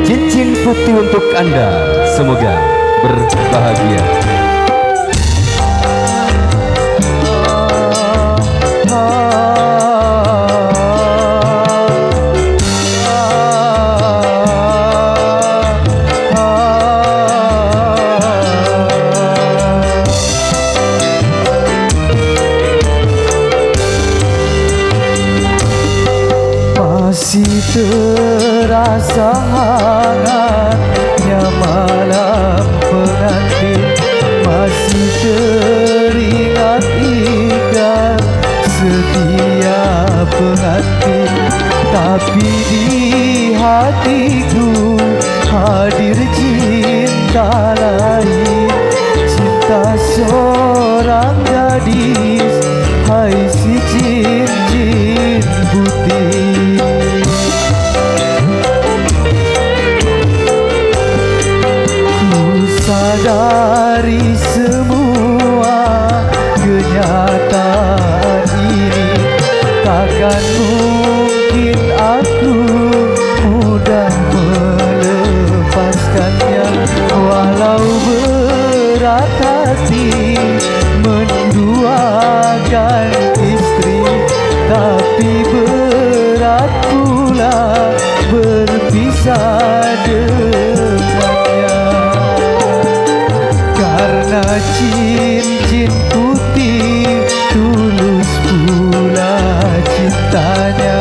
Cincin putih untuk Anda, semoga berbahagia. Masih terasa hangatnya malam pengantin, masih teringat ikat setia pengantin. Tapi di hatiku hadir cinta lain, cinta seorang gadis, hai si cincin putih. Sadari semua kenyataan ini, takkan mungkin aku mudah melepaskannya. Walau berat hati menduakan istri, tapi berat pula berpisah dengannya. Karena cincin putih tulus pula cintanya.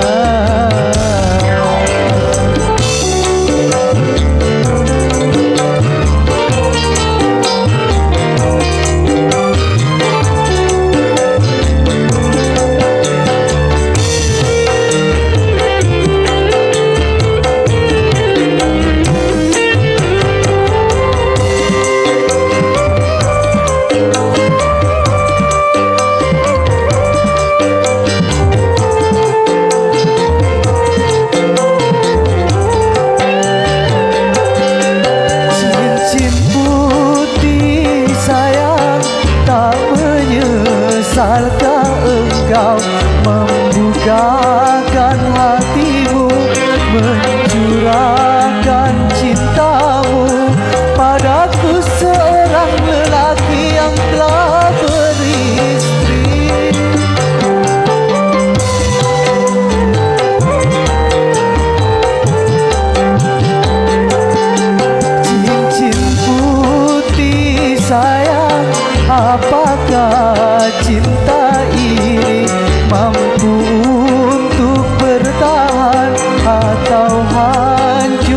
Salkah engkau membukakan hatimu, mencurahkan cintamu padaku, seorang lelaki yang telah beristri. Cincin putih sayang, apakah cinta ini mampu untuk bertahan atau hancur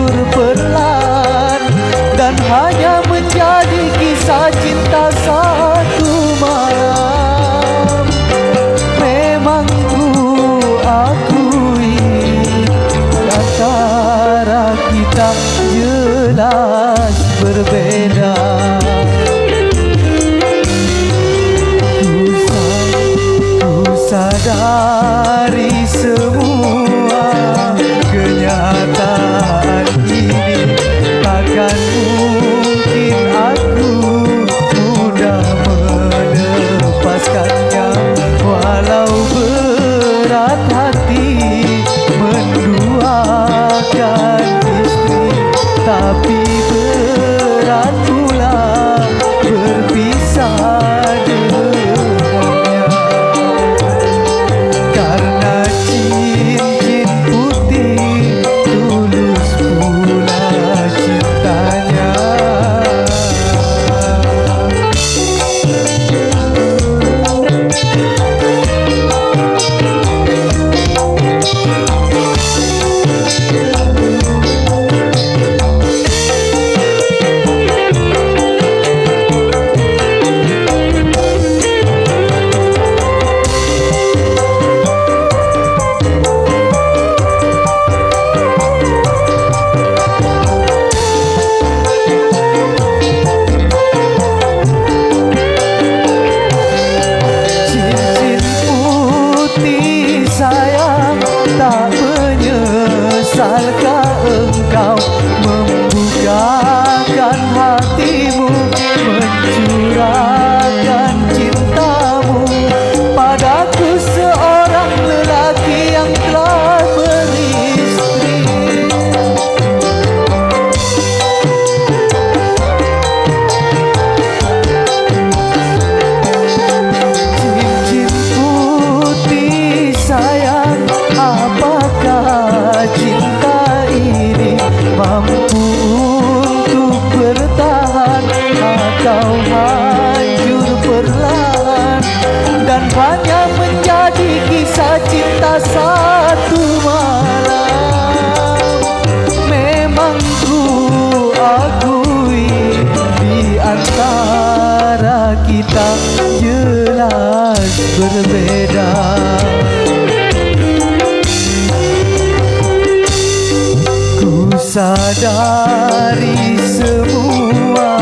sadari semua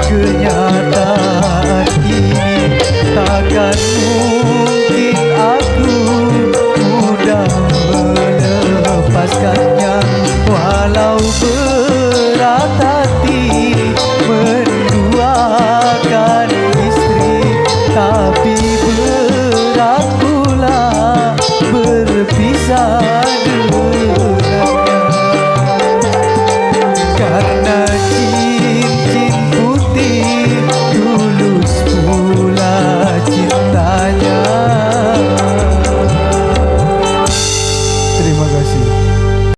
kenyataan ini takkan